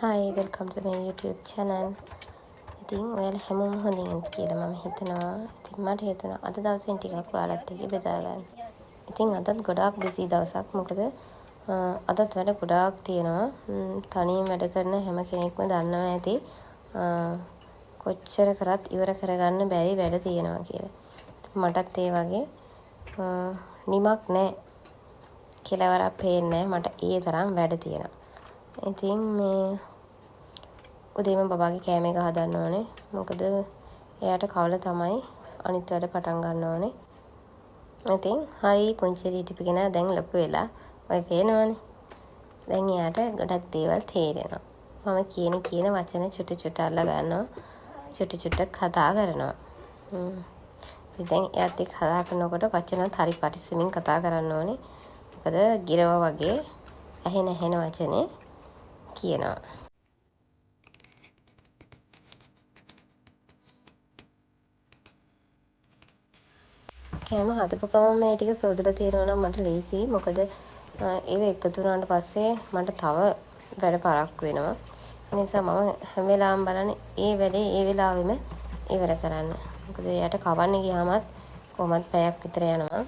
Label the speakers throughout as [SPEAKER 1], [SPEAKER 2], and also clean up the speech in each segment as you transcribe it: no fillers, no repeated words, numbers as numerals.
[SPEAKER 1] Hi, welcome to my YouTube channel. ඉතින් ඔයාලා හැමෝම හොඳින් ඉන්න කියලා මම හිතනවා. ඉතින් මට හිතුණා අද දවසේ ටිකක් ඔයාලත් එක්ක බෙදා ගන්න. ඉතින් අදත් ගොඩාක් බිසි දවසක්. මොකද අදත් වැඩ ගොඩාක් තියෙනවා. තනියෙන් වැඩ කරන හැම කෙනෙක්ම දන්නවා ඇති කොච්චර කරත් ඉවර කරගන්න බැරි වැඩ තියෙනවා කියලා. මටත් ඒ වගේ නිමක් නැහැ. කෙලවරක් පේන්නේ නැහැ. මට ඒ තරම් වැඩ තියෙනවා. ඉතින් මේ උදේම බබාගේ කෑම එක හදන්න ඕනේ. මොකද එයාට කවල තමයි අනිත් වැඩ පටන් ගන්න ඕනේ. ඉතින් හරි පුංචි ටිපිගෙන දැන් ලොකු වෙලා ඔය පේනවනේ. දැන් එයාට ගොඩක් දේවල් තේරෙනවා. මම කියන වචන චුටි අල්ල ගන්නවා. චුටි කතා කරනවා. ඉතින් එයාත් එක්ක කතා කරනකොට වචනත් හරි පරිස්සමින් කතා කරන්න ඕනේ. මොකද ගිරව වගේ ඇහෙන වචනේ කියනවා. කෑම හදපු ගමන් මේ ටික සෝදලා තියෙනවා නම් මට ලේසියි. මොකද ඒව එකතු වුණාට පස්සේ මට තව වැඩ පරක්කු වෙනවා. ඒ නිසා මම හැම වෙලාවෙම බලන්නේ ඒ වැඩේ ඒ වෙලාවෙම ඉවර කරන්න. මොකද එයාට කවන්න ගියාමත් කොහොමත් පැයක් විතර යනවා.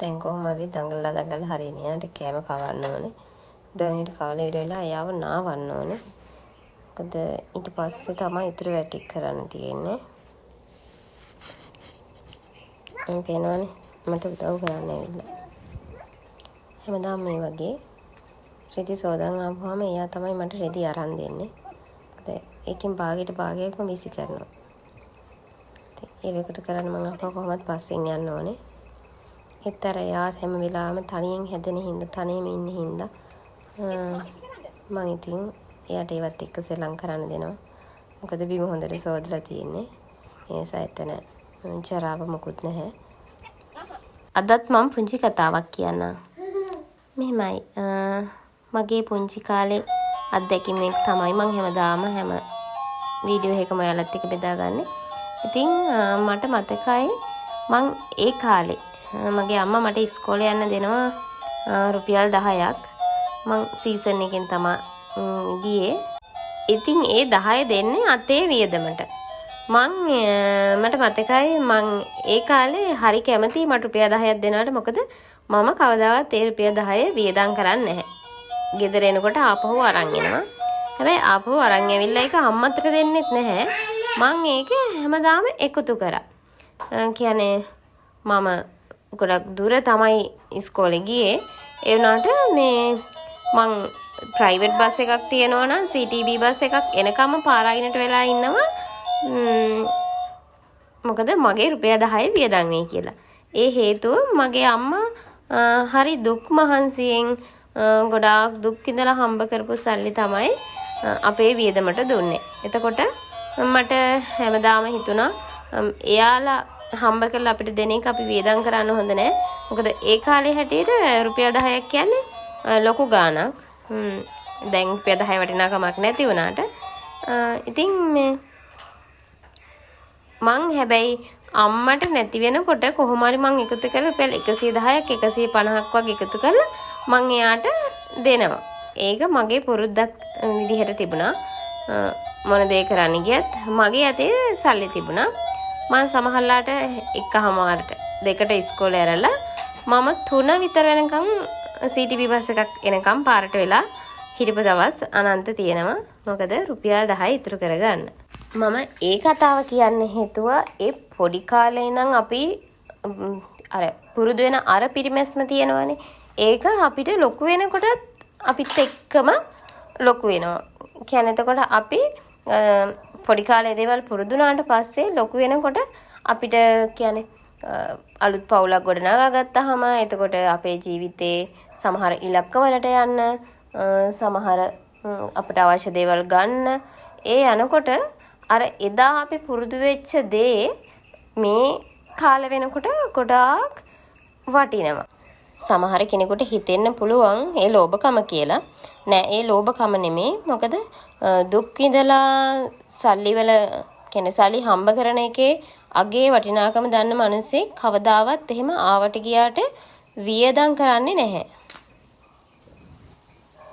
[SPEAKER 1] දැන් කොහොම හරි දඟලලා හරියන්නේ. යාට කෑම කවන්න ඕනේ. දැන් කවලා ඉවර වෙලා එයාව නාවන්න ඕනේ. මොකද ඊට පස්සේ තමයි ඉතුරු වැඩ ටික කරන්න තියෙන්නේ. පේනවනේ මට උදව් කරන්න ඇවිල්ලා. හැමදාම මේ වගේ රෙදි සෝදන් ආපුවාම එයා තමයි මට රෙදි අරන් දෙන්නේ. මොකද ඒකෙන් භාගයක්ම විසි කරනවා. ඉතින් ඒක කරන්න මම අපව කොහොමද පස්සෙන් යන්න ඕනේ. හිතර එයා හැම වෙලාවෙම තනියෙන් හැදෙන හින්දා තනියම ඉන්න හින්දා මම ඉතින් එයාට ඒවත් එක්ක සෙල්ලම් කරන්න දෙනවා. මොකද බිම හොඳට සෝදලා තියෙන්නේ. ඒ නිසා එතන ජරාව මොකුත් නැහැ. අදත් මම පුංචි කතාවක් කියන්නම්. මෙහෙමයි මගේ පුංචි කාලේ අත්දැකීම් එක තමයි මම හැම වීඩියෝ එකම ඔයාලත් එක්ක බෙදාගන්නේ. ඉතින් මට මතකයි මං ඒ කාලේ මගේ අම්මා මට ඉස්කෝලේ යන්න දෙනවා රුපියල් 10ක්. මං සීසන් එකෙන් තමයි ගියේ. ඉතින් ඒ 10 දෙන්නේ අතේ වියදමට. මට මතකයි මං ඒ කාලේ හරි කැමතියි මට රුපියල් 10ක් දෙනවට. මොකද මම කවදාවත් ඒ රුපියල් 10 වියදම් කරන්නේ නැහැ. ගෙදර එනකොට ආපහු අරන් එනවා. හැබැයි ආපහු අරන් ඇවිල්ලා ඒක අම්මට දෙන්නෙත් නැහැ. මං ඒක හැමදාම එකතු කරා. කියන්නේ මම ගොඩක් දුර තමයි ඉස්කෝලේ ගියේ. ඒ වුණාට මේ මං ප්‍රයිවට් බස් එකක් තියෙනවා නම් CTB බස් එකක් එනකම පාරායිනට වෙලා ඉන්නවා. මොකද මගේ රුපියල් 10 වියදම් වෙයි කියලා. ඒ හේතුව මගේ අම්මා හරි දුක් මහන්සියෙන් ගොඩාක් දුක් ඉඳලා හම්බ කරපු සල්ලි තමයි අපේ වියදමට දුන්නේ. එතකොට මට හැමදාම හිතුණා එයාලා හම්බ කරලා අපිට දෙන එක අපි වියදම් කරන්න හොඳ නැහැ. මොකද ඒ කාලේ හැටියට රුපියල් 10ක් කියන්නේ ලොකු ගාණක්. දැන් රුපියල් 10 වටිනාකමක් නැති වුණාට ඉතින් මං හැබැයි අම්මට නැති වෙනකොට කොහොම හරි මං එකතු කරලා රුපියල් 110ක් 150ක් වගේ එකතු කරලා මං එයාට දෙනවා. ඒක මගේ පුරුද්දක් විදිහට තිබුණා. මොන දේ කරන්න ගියත් මගේ අතේ සල්ලි තිබුණා. මම සමහරලාට එකමාරට දෙකට ඉස්කෝලේ ඇරලා මම 3 විතර වෙනකම් CTB බස් එකක් එනකම් පාරට වෙලා හිටපු දවස් අනන්ත තියෙනවා. මොකද රුපියල් 10 ඉතුරු කරගන්න. මම ඒ කතාව කියන්න හේතුව ඒ පොඩි කාලේ ඉඳන් අපි අර පුරුදු වෙන අර පිරිමැස්ම තියෙනවනේ. ඒක අපිට ලොකු වෙනකොටත් අපිත් එක්කම ලොකු වෙනවා. කියන්නේ එතකොට අපි පොඩි කාලේ දේවල් පුරුදු වුණාට පස්සේ ලොකු වෙනකොට අපිට කියන්නේ අලුත් පවුලක් ගොඩනගා ගත්තාම එතකොට අපේ ජීවිතේ සමහර ඉලක්කවලට යන්න සමහර අපිට අවශ්‍ය දේවල් ගන්න ඒ යනකොට අර එදා අපි පුරුදු වෙච්ච දේ මේ කාල වෙනකොට ගොඩාක් වටිනවා. සමහර කෙනෙකුට හිතෙන්න පුළුවන් ඒ ලෝභකම කියලා. නෑ ඒ ලෝභකම නෙමෙයි. මොකද දුක් විඳලා සල්ලි වල කියන්නේ සල්ලි හම්බ කරන එකේ අගේ වටිනාකම දන්න මිනිස්සේ කවදාවත් එහෙම ආවට ගියාට වියදම් කරන්නේ නැහැ.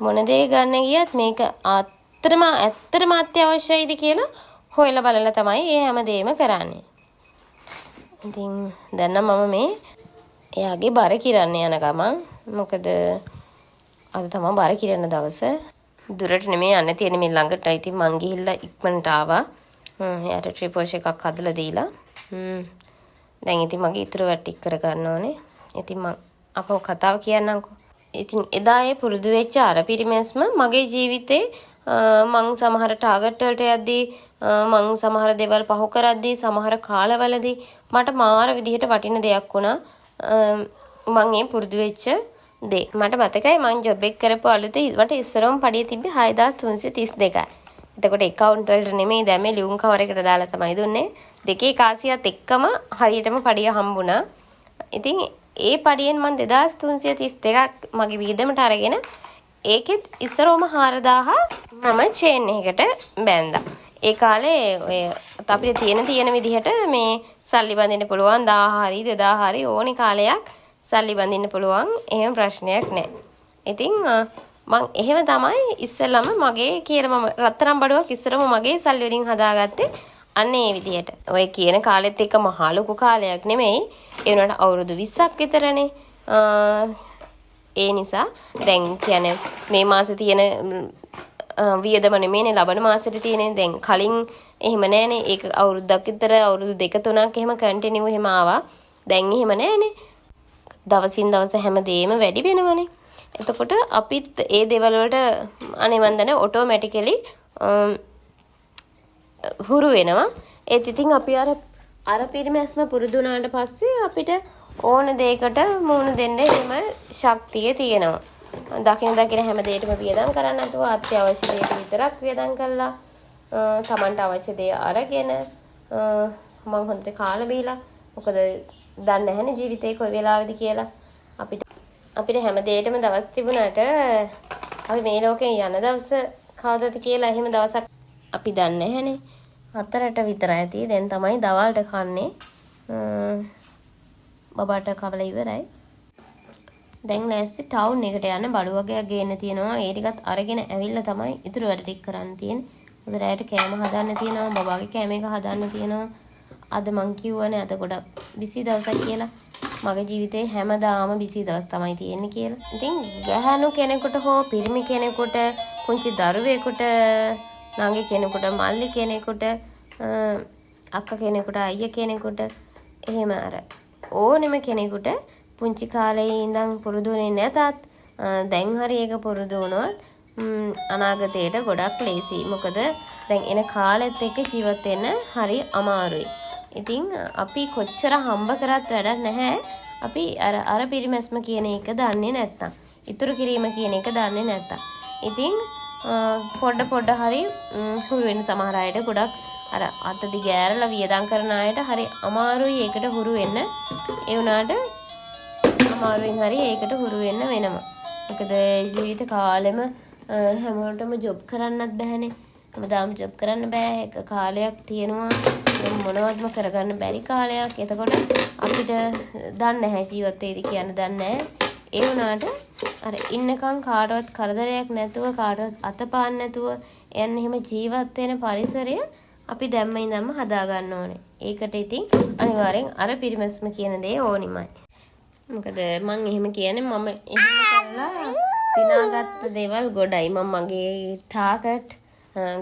[SPEAKER 1] මොන දේ ගන්න ගියත් මේක ඇත්තටම අත්‍යවශ්‍යයිද කියලා හොයලා බලලා තමයි මේ හැමදේම කරන්නේ. ඉතින් දැන් නම් මම මේ එයාගේ බර කිරන්න යන ගමන් මොකද අද තමයි බර කිරන දවස. දුරට නෙමෙයි යන්න තියෙන්නේ මේ ළඟට. ඉතින් මං ගිහිල්ලා ඉක්මනට ආවා. එයාට ට්‍රිපෝෂ් එකක් හදලා දීලා. දැන් ඉතින් මගේ ඉතුරු වැඩ ටික කර ගන්න ඕනේ. ඉතින් මං අපව කතාව කියන්නම්කෝ. ඉතින් එදා ඒ පුරුදු වෙච්ච අර පිරිමැස්ම මගේ ජීවිතේ මං සමහර ටාගට් වලට යද්දී මං සමහර දේවල් පහු කරද්දී සමහර කාලවලදී මට මාර විදිහට වටින දෙයක් වුණා. මං ඒ පුරුදු වෙච්ච දේ මට මතකයි මං ජොබ් එක කරපු අලුතේ මට ඉස්සරම පඩිය තිබ්බේ 6332යි. එතකොට account වලට නෙමෙයි දැම්මේ ලියුම් කවරයකට දාලා තමයි දුන්නේ. දෙකේ කාසියත් එක්කම හරියටම පඩිය හම්බුණා. ඉතින් ඒ පඩියෙන් මං 2332ක් මගේ වීදමට අරගෙන ඒකෙත් ඉස්සරෝම 4000 මම චේන් එකකට බැන්දා. ඒ කාලේ ඔය අපිට තියෙන විදිහට මේ සල්ලි බඳින්න පුළුවන් 1000 හරි 2000 හරි ඕනි කාලයක් සල්ලි බඳින්න පුළුවන්. එහෙම ප්‍රශ්නයක් නැහැ. ඉතින් මං එහෙම තමයි ඉස්සෙල්ලම මගේ කියලා මම රත්තරන් බඩුවක් ඉස්සරම මගේ සල්ලි වලින් හදාගත්තේ. අන්න ඒ විදිහට. ඔය කියන කාලෙත් එක්ක මහා ලොකු කාලයක් නෙමෙයි. ඒ වුණාට අවුරුදු 20ක් විතරනේ. ඒ නිසා දැන් කියන්නේ මේ මාසේ තියෙන වියදම නෙමෙයිනේ ලබන මාසෙට තියෙන්නේ. දැන් කලින් එහෙම නැහනේ. ඒක අවුරුද්දක් විතර අවුරුදු 2-3ක් එහෙම කන්ටිනියු එහෙම ආවා. දැන් එහෙම නැහනේ. දවසින් දවස හැමදේම වැඩි වෙනවනේ. එතකොට අපිත් ඒ දේවල් වලට අනේ මන් දන්නේ ඔටෝමැටිකලි හුරු වෙනවා. ඒත් ඉතින් අපි අර පිරිමැස්ම පුරුදු වුණාට පස්සේ අපිට ඕන දෙයකට මුහුණ දෙන්න එහෙම ශක්තිය තියෙනවා. දකින හැම දෙයකම වියදම් කරන්න නැතුව අත්‍යවශ්‍ය දේට විතරක් වියදම් කළා. තමන්ට අවශ්‍ය දේ අරගෙන මම හොඳට කාලා බීලා. මොකද දන්නේ නැහැනේ ජීවිතේ කොයි වෙලාවෙද කියලා. අපිට හැම දෙයකම දවස් තිබුණාට අපි මේ ලෝකේ යන දවස කවදද කියලා එහෙම දවසක් අපි දන්නේ නැහැනේ. 4ට විතර ඇති. දැන් තමයි දවල්ට කන්නේ. බබාට කවලා ඉවරයි. දැන් ලෑස්ති ටවුන් එකට යන්න බඩු වගේක් ගේන්න තියෙනවා. ඒ ටිකත් අරගෙන ඇවිල්ලා තමයි ඉතුරු වැඩ ටික කරන්න තියෙන්නේ. මොකද රැයට කෑම හදන්න තියෙනවා. බබාගේ කෑම එක හදන්න තියෙනවා. අද මං කිව්වනේ අද ගොඩක් බිසි දවසක් කියලා. මගේ ජීවිතේ හැමදාම බිසි දවස් තමයි තියෙන්නේ කියලා. ඉතින් ගැහැණු කෙනෙකුට හෝ පිරිමි කෙනෙකුට පුංචි දරුවෙකුට නංගි කෙනෙකුට මල්ලි කෙනෙකුට අක්කා කෙනෙකුට අයියා කෙනෙකුට එහෙම අර ඕනෙම කෙනෙකුට පුංචි කාලේ ඉඳන් පුරුදුුනේ නැතත් දැන් හරි ඒක පුරුදු වුණොත් අනාගතයට ගොඩක් ලේසි. මොකද දැන් එන කාලෙත් එක්ක ජීවත් වෙන්න හරි අමාරුයි. ඉතින් අපි කොච්චර හම්බ කරත් වැඩක් නැහැ. අපි අර පිරිමැස්ම කියන එක දන්නේ නැත්තම්. ඉතුරු කිරීම කියන එක දන්නේ නැත්තම්. ඉතින් පොඩ හරි හුරු වෙන සමහර අයට ගොඩක් අර අත දිගෑරලා වියදම් කරන අයට හරි අමාරුයි ඒකට හුරු වෙන්න. ඒ වුණාට අමාරුවෙන් හරි ඒකට හුරු වෙන්න වෙනවා. මොකද ජීවිත කාලෙම හැමෝටම ජොබ් කරන්නත් බෑනේ. හැමදාම ජොබ් කරන්න බෑ. එක කාලයක් තියෙනවා මොනවත්ම කරගන්න බැරි කාලයක්. එතකොට අපිට දන්නේ නැහැ ජීවත් වෙයිද කියන්න දන්නේ නැහැ. ඒ වුණාට අර ඉන්නකම් කාටවත් කරදරයක් නැතුව කාටවත් අතපාන්න නැතුව යන්න එහෙම ජීවත් වෙන පරිසරය අපි දැම්ම ඉඳන්ම හදා ගන්න ඕනේ. ඒකට ඉතින් අනිවාර්යෙන් අර පිරිමැස්ම කියන දේ ඕනිමයි. මොකද මං එහෙම කියන්නේ මම එහෙම කරලා දිනාගත්ත දේවල් ගොඩයි. මම මගේ ටාගට්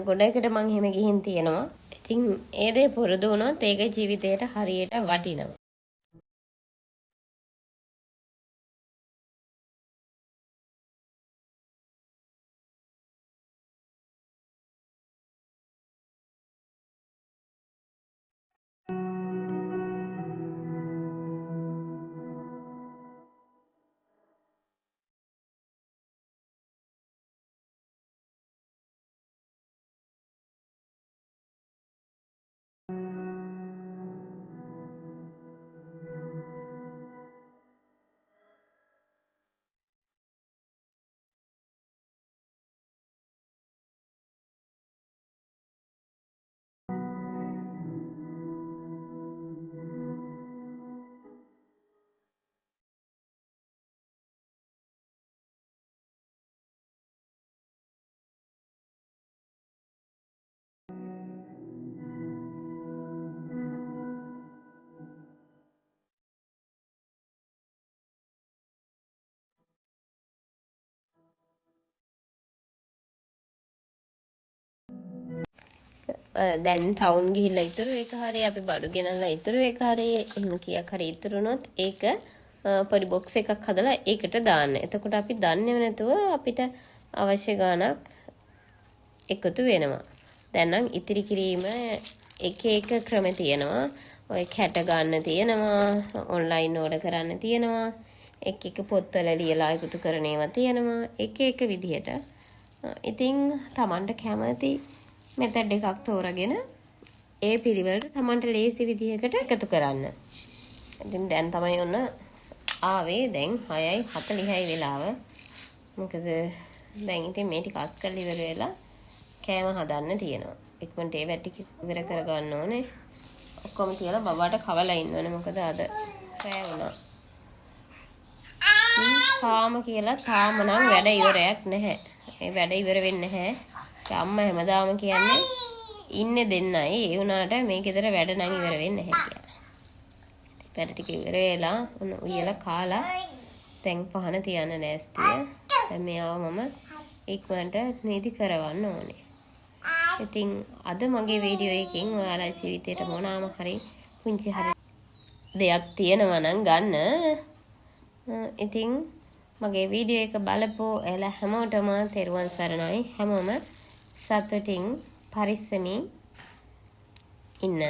[SPEAKER 1] ගොඩකට මං එහෙම ගිහින් තියෙනවා. ඉතින් ඒ දේ පුරුදු වුණොත් ඒක ජීවිතේට හරියට වටිනවා. දැන් ටවුන් ගිහිල්ලා ඉතුරු එක හරිය අපි බඩු ගෙනල්ලා ඉතුරු එක හරිය එහෙම කීයක් හරි ඉතුරු වුණොත් ඒක පොඩි බොක්ස් එකක් හදලා ඒකට දාන්න. එතකොට අපි දන්නේම නැතුව අපිට අවශ්‍ය ගාණක් එකතු වෙනවා. දැන් නම් ඉතිරි කිරීම එක එක ක්‍රම තියෙනවා. ඔය කැට ගන්න තියෙනවා, ඔන්ලයින් ඕඩර් කරන්න තියෙනවා, එක පොත්වල ලියලා එකතු කරන ඒවා තියෙනවා. එක විදිහට. ඉතින් Tamanට කැමති මෙතඩ් එකක් තෝරගෙන ඒ පිළිවෙලට Tamanට ලේසි විදිහකට එකතු කරන්න. ඉතින් දැන් තමයි ඔන්න ආවේ දැන් 6:40යි වෙලාව. මොකද දැන් ඉතින් මේ ටික අත් කරලා ඉවර වෙලා කෑම හදන්න තියෙනවා. ඉක්මනට ඒ වැටි ඉවර කරගන්න ඕනේ. ඔක්කොම තියලා බබාට කවලා ඉන්න ඕනේ. මොකද අද රෑ වුණා. තාම කියලා තාම නම් වැඩ ඉවරයක් නැහැ. ඒ වැඩ ඉවර වෙන්නේ නැහැ. අම්මා හැමදාම කියන්නේ ඉන්නේ දෙන්නයි. ඒ වුණාට මේ ගෙදර වැඩ නම් ඉවර වෙන්නේ නැහැ කියලා. වැඩ ටික ඉවර වෙලා ඔන්න උයලා කාලා දැන් පහන තියන්න ලෑස්තිය. දැන් මෙයාව මම ඉක්මනට නීති කරවන්න ඕනේ. ඉතින් අද මගේ වීඩියෝ එකෙන් ඔයාලා ජීවිතේට මොනවාම හරි පුංචි හරි දෙයක් තියෙනවා නම් ගන්න. ඉතින් මගේ වීඩියෝ එක බලපෝ එලා හැමෝටම තෙරුවන් සරණයි. හැමෝම සතුටින් පරිස්සමින් ඉන්න.